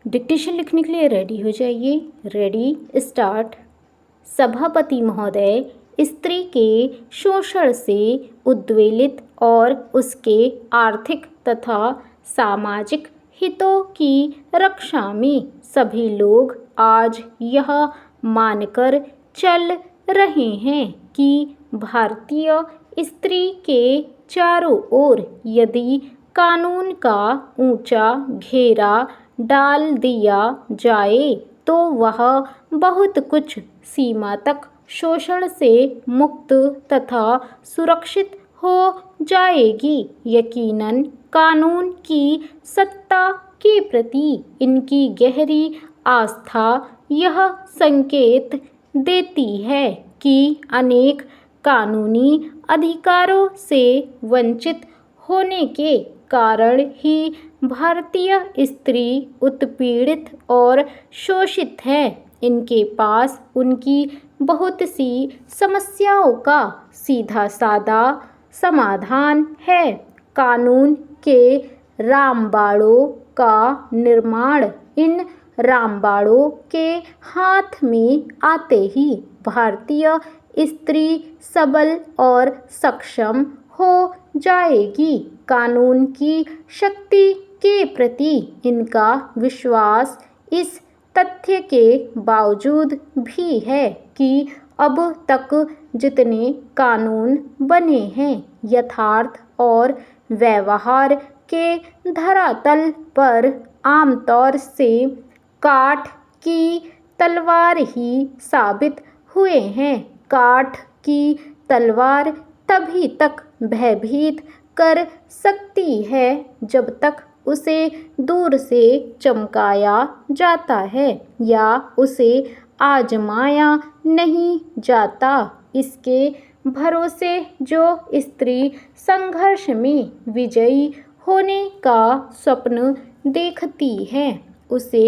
Dictation लिखने के लिए रेडी हो जाइए। Ready start. सभापति महोदय, स्त्री के शोषण से उद्वेलित और उसके आर्थिक तथा सामाजिक हितों की रक्षा में सभी लोग आज यह मानकर चल रहे हैं कि भारतीय स्त्री के चारों ओर यदि कानून का ऊंचा घेरा डाल दिया जाए तो वह बहुत कुछ सीमा तक शोषण से मुक्त तथा सुरक्षित हो जाएगी। यकीनन कानून की सत्ता के प्रति इनकी गहरी आस्था यह संकेत देती है कि अनेक कानूनी अधिकारों से वंचित होने के कारण ही भारतीय स्त्री उत्पीड़ित और शोषित है। इनके पास उनकी बहुत सी समस्याओं का सीधा साधा समाधान है। कानून के रामबाड़ों का निर्माण। इन रामबाड़ों के हाथ में आते ही भारतीय स्त्री सबल और सक्षम हो जाएगी। कानून की शक्ति के प्रति इनका विश्वास इस तथ्य के बावजूद भी है कि अब तक जितने कानून बने हैं यथार्थ और व्यवहार के धरातल पर आमतौर से काठ की तलवार ही साबित हुए हैं। काठ की तलवार तभी तक भयभीत कर सकती है जब तक उसे दूर से चमकाया जाता है या उसे आजमाया नहीं जाता। इसके भरोसे जो स्त्री संघर्ष में विजयी होने का स्वप्न देखती है उसे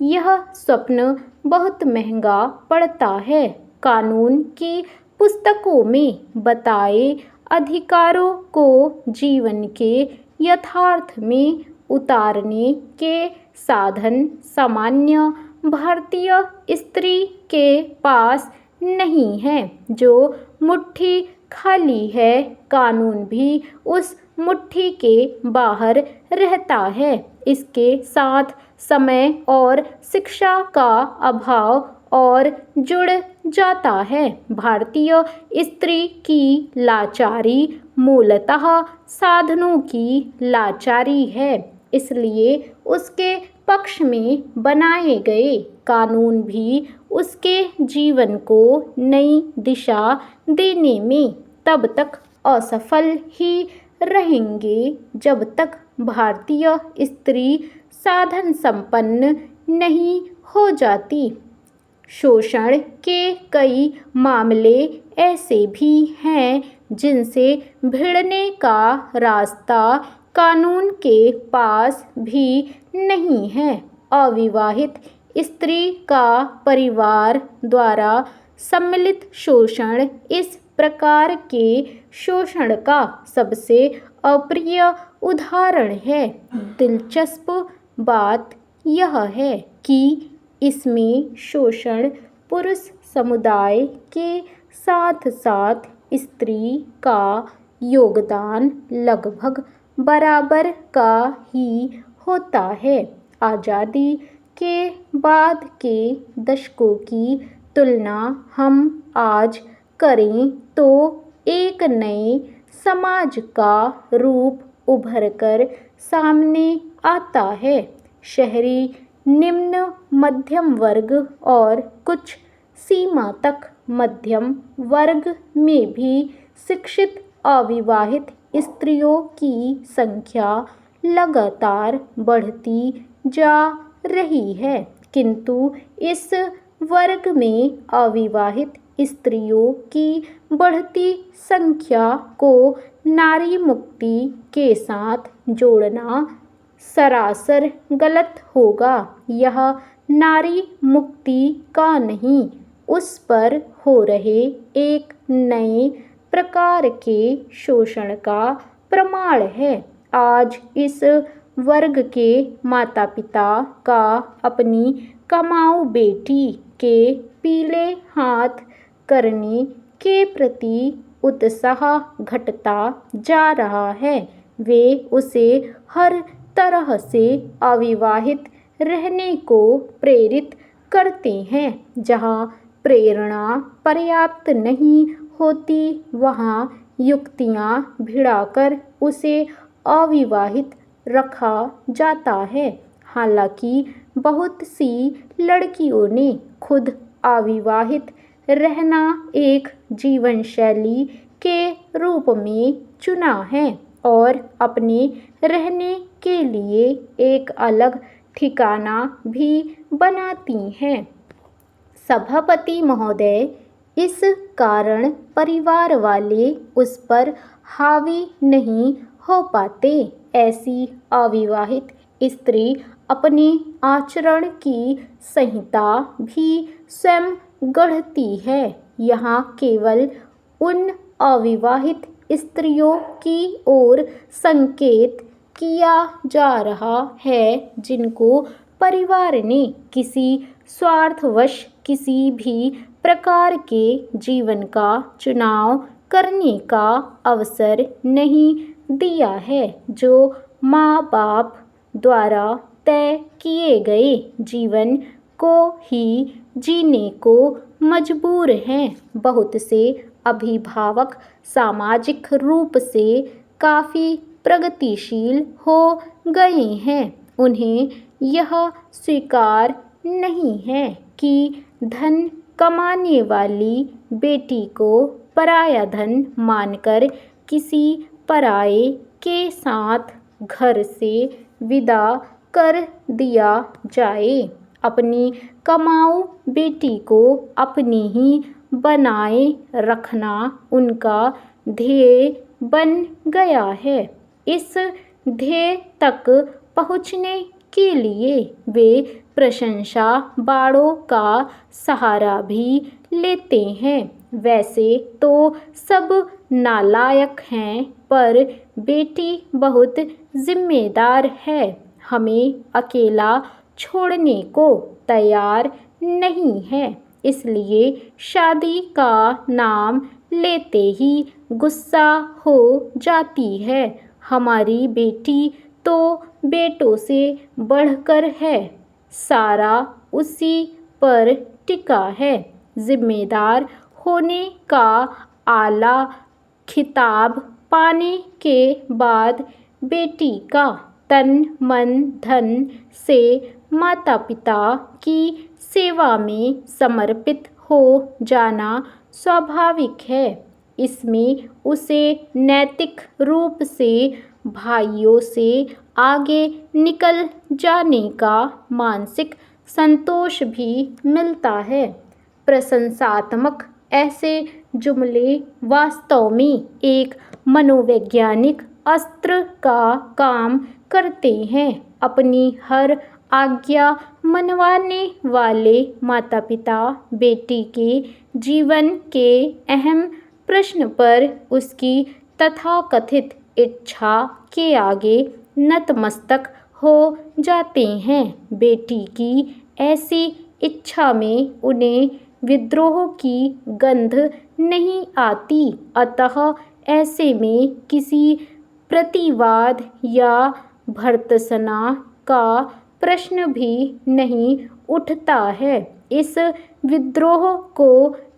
यह स्वप्न बहुत महंगा पड़ता है। कानून की पुस्तकों में बताए अधिकारों को जीवन के यथार्थ में उतारने के साधन सामान्य भारतीय स्त्री के पास नहीं है। जो मुट्ठी खाली है कानून भी उस मुट्ठी के बाहर रहता है। इसके साथ समय और शिक्षा का अभाव और जुड़ जाता है। भारतीय स्त्री की लाचारी मूलतः साधनों की लाचारी है। इसलिए उसके पक्ष में बनाए गए कानून भी उसके जीवन को नई दिशा देने में तब तक असफल ही रहेंगे जब तक भारतीय स्त्री साधन संपन्न नहीं हो जाती। शोषण के कई मामले ऐसे भी हैं जिनसे भिड़ने का रास्ता कानून के पास भी नहीं है। अविवाहित स्त्री का परिवार द्वारा सम्मिलित शोषण इस प्रकार के शोषण का सबसे अप्रिय उदाहरण है। दिलचस्प बात यह है कि इसमें शोषण पुरुष समुदाय के साथ साथ स्त्री का योगदान लगभग बराबर का ही होता है। आज़ादी के बाद के दशकों की तुलना हम आज करें तो एक नए समाज का रूप उभर कर सामने आता है। शहरी निम्न मध्यम वर्ग और कुछ सीमा तक मध्यम वर्ग में भी शिक्षित अविवाहित स्त्रियों की संख्या लगातार बढ़ती जा रही है, किंतु इस वर्ग में अविवाहित स्त्रियों की बढ़ती संख्या को नारी मुक्ति के साथ जोड़ना सरासर गलत होगा। यह नारी मुक्ति का नहीं, उस पर हो रहे एक नए प्रकार के शोषण का प्रमाण है। आज इस वर्ग के माता पिता का अपनी कमाऊ बेटी के पीले हाथ करने के प्रति उत्साह घटता जा रहा है। वे उसे हर तरह से अविवाहित रहने को प्रेरित करते हैं। जहाँ प्रेरणा पर्याप्त नहीं होती वहाँ युक्तियाँ भिड़ाकर उसे अविवाहित रखा जाता है। हालांकि बहुत सी लड़कियों ने खुद अविवाहित रहना एक जीवन शैली के रूप में चुना है और अपने रहने के लिए एक अलग ठिकाना भी बनाती हैं। सभापति महोदय, इस कारण परिवार वाले उस पर हावी नहीं हो पाते। ऐसी अविवाहित स्त्री अपने आचरण की संहिता भी स्वयं गढ़ती है। यहाँ केवल उन अविवाहित स्त्रियों की ओर संकेत किया जा रहा है जिनको परिवार ने किसी स्वार्थवश किसी भी प्रकार के जीवन का चुनाव करने का अवसर नहीं दिया है, जो माँ बाप द्वारा तय किए गए जीवन को ही जीने को मजबूर हैं। बहुत से अभिभावक सामाजिक रूप से काफ़ी प्रगतिशील हो गए हैं। उन्हें यह स्वीकार नहीं है कि धन कमाने वाली बेटी को पराया धन मानकर किसी पराये के साथ घर से विदा कर दिया जाए। अपनी कमाऊ बेटी को अपनी ही बनाए रखना उनका ध्येय बन गया है। इस ध्येय तक पहुँचने के लिए वे प्रशंसा बाड़ों का सहारा भी लेते हैं। वैसे तो सब नालायक हैं, पर बेटी बहुत जिम्मेदार है, हमें अकेला छोड़ने को तैयार नहीं है। इसलिए शादी का नाम लेते ही गुस्सा हो जाती है। हमारी बेटी तो बेटों से बढ़कर है, सारा उसी पर टिका है। जिम्मेदार होने का आला खिताब पाने के बाद बेटी का तन मन धन से माता पिता की सेवा में समर्पित हो जाना स्वाभाविक है। इसमें उसे नैतिक रूप से भाइयों से आगे निकल जाने का मानसिक संतोष भी मिलता है। प्रशंसात्मक ऐसे जुमले वास्तव में एक मनोवैज्ञानिक अस्त्र का काम करते हैं। अपनी हर आज्ञा मनवाने वाले माता पिता बेटी के जीवन के अहम प्रश्न पर उसकी तथाकथित इच्छा के आगे नतमस्तक हो जाते हैं। बेटी की ऐसी इच्छा में उन्हें विद्रोह की गंध नहीं आती, अतः ऐसे में किसी प्रतिवाद या भर्त्सना का प्रश्न भी नहीं उठता है। इस विद्रोह को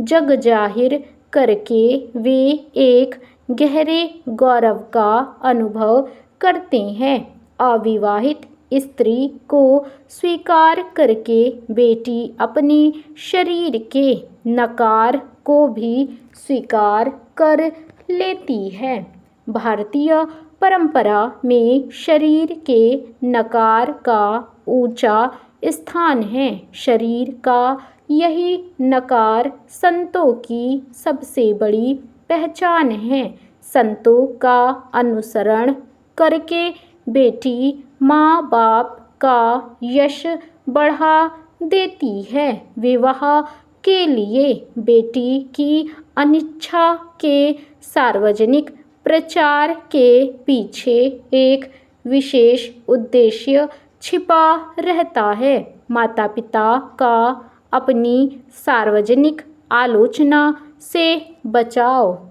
जग जाहिर करके वे एक गहरे गौरव का अनुभव करते हैं। अविवाहित स्त्री को स्वीकार करके बेटी अपने शरीर के नकार को भी स्वीकार कर लेती है। भारतीय परंपरा में शरीर के नकार का ऊंचा स्थान है। शरीर का यही नकार संतों की सबसे बड़ी पहचान है। संतों का अनुसरण करके बेटी माँ बाप का यश बढ़ा देती है। विवाह के लिए बेटी की अनिच्छा के सार्वजनिक प्रचार के पीछे एक विशेष उद्देश्य छिपा रहता है। माता पिता का अपनी सार्वजनिक आलोचना से बचाव।